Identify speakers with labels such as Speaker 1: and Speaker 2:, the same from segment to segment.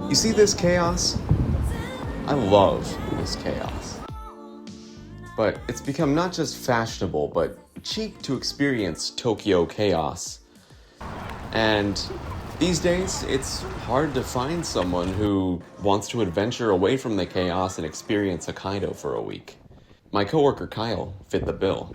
Speaker 1: You see this chaos? I love this chaos. But it's become not just fashionable, but cheap to experience Tokyo chaos. And these days, it's hard to find someone who wants to adventure away from the chaos and experience Hokkaido for a week. My coworker Kyle fit the bill.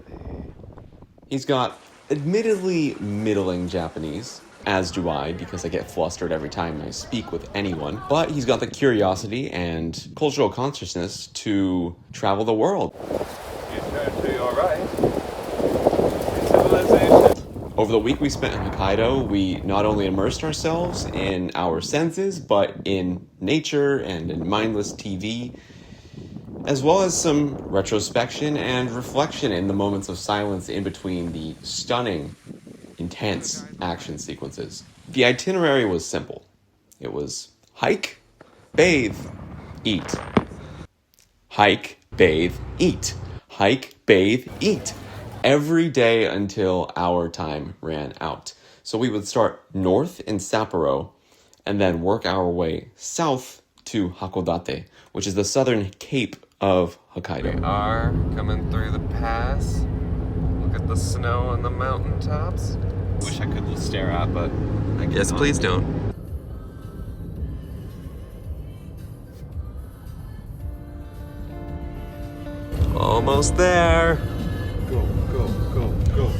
Speaker 1: He's got admittedly middling Japanese, as do I, because I get flustered every time I speak with anyone. But he's got the curiosity and cultural consciousness to travel the world.
Speaker 2: You turn to your right. Civilization.
Speaker 1: Over the week we spent in Hokkaido, we not only immersed ourselves in our senses, but in nature and in mindless TV, as well as some retrospection and reflection in the moments of silence in between the stunning, intense action sequences. The itinerary was simple. It was hike, bathe, eat. Hike, bathe, eat. Hike, bathe, eat. Every day until our time ran out. So we would start north in Sapporo and then work our way south to Hakodate, which is the southern cape of Hokkaido.
Speaker 2: We are coming through the pass. Look at the snow on the mountaintops.
Speaker 1: Wish I could stare at, but I guess
Speaker 2: Yes, please don't. Almost there.
Speaker 3: Go, go, go, go.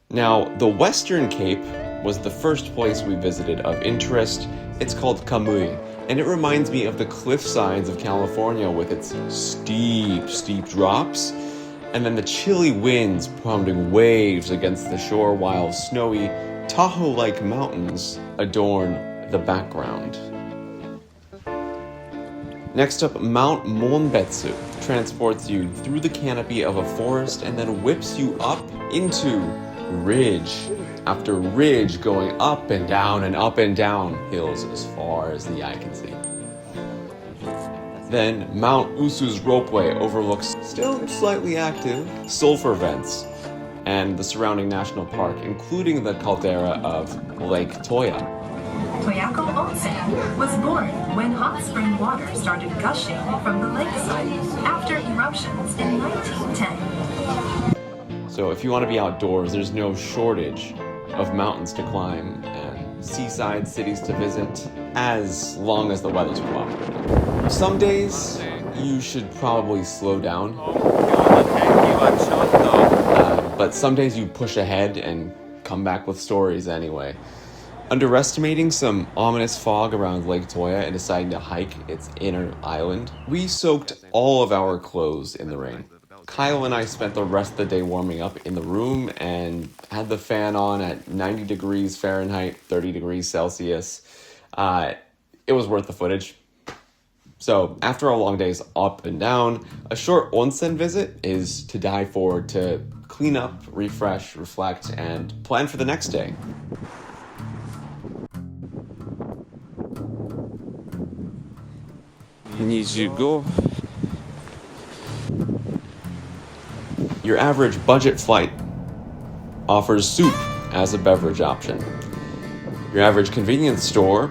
Speaker 1: Now, the Western Cape was the first place we visited of interest. It's called Kamui, and it reminds me of the cliff sides of California with its steep drops, and then the chilly winds pounding waves against the shore while snowy, Tahoe-like mountains adorn the background. Next up, Mount Monbetsu transports you through the canopy of a forest and then whips you up into ridge after ridge, going up and down hills as far as the eye can see. Then Mount Usu's ropeway overlooks, still slightly active, sulfur vents and the surrounding national park, including the caldera of Lake Toya.
Speaker 4: Toyako Onsen was born when hot spring water started gushing from the lakeside after eruptions in 1910.
Speaker 1: So if you want to be outdoors, there's no shortage of mountains to climb and seaside cities to visit, as long as the weather's cooperating. Some days, you should probably slow down. But some days you push ahead and come back with stories anyway. Underestimating some ominous fog around Lake Toya and deciding to hike its inner island, we soaked all of our clothes in the rain. Kyle and I spent the rest of the day warming up in the room and had the fan on at 90 degrees Fahrenheit, 30 degrees Celsius. It was worth the footage. So after a long day's up and down, a short onsen visit is to die for, to clean up, refresh, reflect, and plan for the next day. Your average budget flight offers soup as a beverage option. Your average convenience store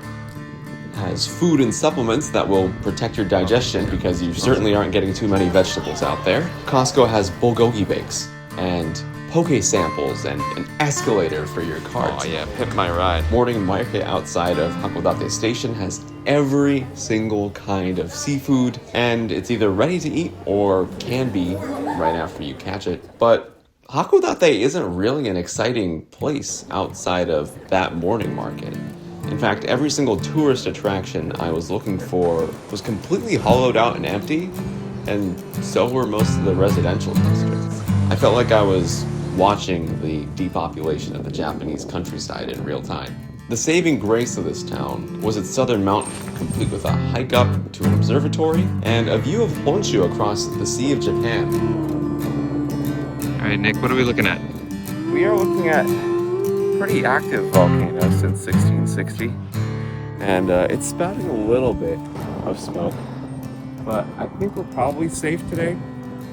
Speaker 1: has food and supplements that will protect your digestion because you certainly aren't getting too many vegetables out there. Costco has bulgogi bakes and poke samples and an escalator for your cart.
Speaker 2: Oh yeah, pimp my ride.
Speaker 1: Morning market outside of Hakodate Station has every single kind of seafood, and it's either ready to eat or can be right after you catch it. But Hakodate isn't really an exciting place outside of that morning market. In fact, every single tourist attraction I was looking for was completely hollowed out and empty, and so were most of the residential districts. I felt like I was watching the depopulation of the Japanese countryside in real time. The saving grace of this town was its southern mountain, complete with a hike up to an observatory and a view of Honshu across the Sea of Japan.
Speaker 2: All right, Nick, what are we looking at?
Speaker 3: We are looking at
Speaker 2: pretty active volcano since 1660. And it's spouting a little bit of smoke. But I think we're probably safe today.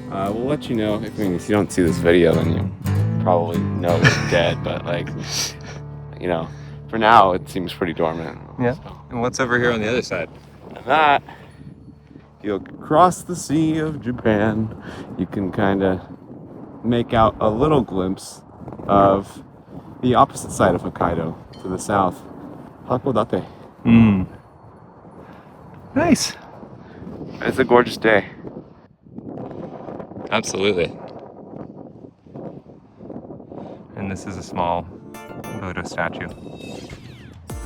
Speaker 2: We'll let you know. If you don't see this video, then you probably know it's dead. But like, you know, for now, it seems pretty dormant.
Speaker 3: Yeah.
Speaker 2: So.
Speaker 3: And what's over here on the other side?
Speaker 2: And that, you'll cross the Sea of Japan. You can kind of make out a little glimpse of the opposite side of Hokkaido to the south, Hakodate.
Speaker 3: Nice.
Speaker 2: It's a gorgeous day.
Speaker 3: Absolutely. And this is a small Buddha statue.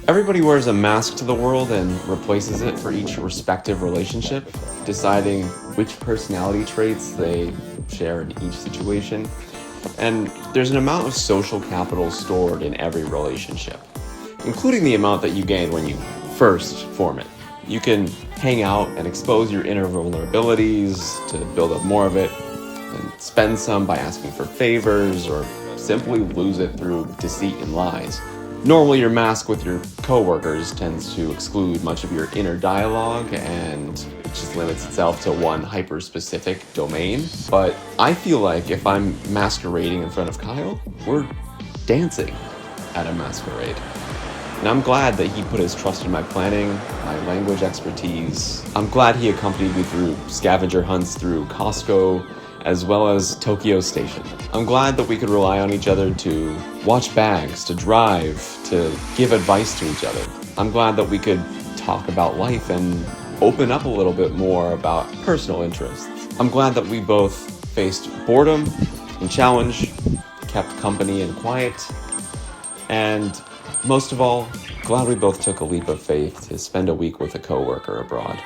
Speaker 1: Everybody wears a mask to the world and replaces it for each respective relationship, deciding which personality traits they share in each situation. And there's an amount of social capital stored in every relationship, including the amount that you gain when you first form it. You can hang out and expose your inner vulnerabilities to build up more of it, and spend some by asking for favors, or simply lose it through deceit and lies. Normally, your mask with your coworkers tends to exclude much of your inner dialogue, and it just limits itself to one hyper-specific domain. But I feel like if I'm masquerading in front of Kyle, we're dancing at a masquerade. And I'm glad that he put his trust in my planning, my language expertise. I'm glad he accompanied me through scavenger hunts through Costco, as well as Tokyo Station. I'm glad that we could rely on each other to watch bags, to drive, to give advice to each other. I'm glad that we could talk about life and open up a little bit more about personal interests. I'm glad that we both faced boredom and challenge, kept company and quiet, and most of all, glad we both took a leap of faith to spend a week with a coworker abroad.